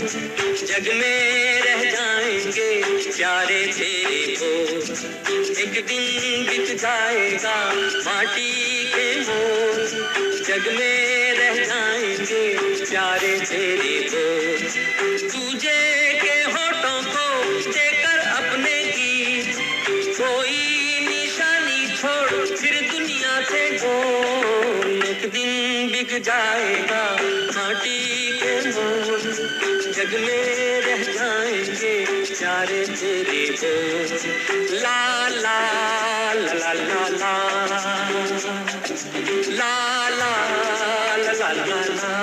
जग में रह जाएंगे प्यारे तेरे बोल, एक दिन बिक जाएगा माटी के मोल। जग में रह जाएंगे प्यारे तेरे बोल, तुझे के होठों को देकर अपने गीत, कोई निशानी छोड़ फिर दुनिया से बोल। एक दिन बिक जाएगा माटी के मोल, जग में रह जाएंगे प्यारे तेरे बोल। ला ला ला ला ला ला ला ला ला ला ला ला।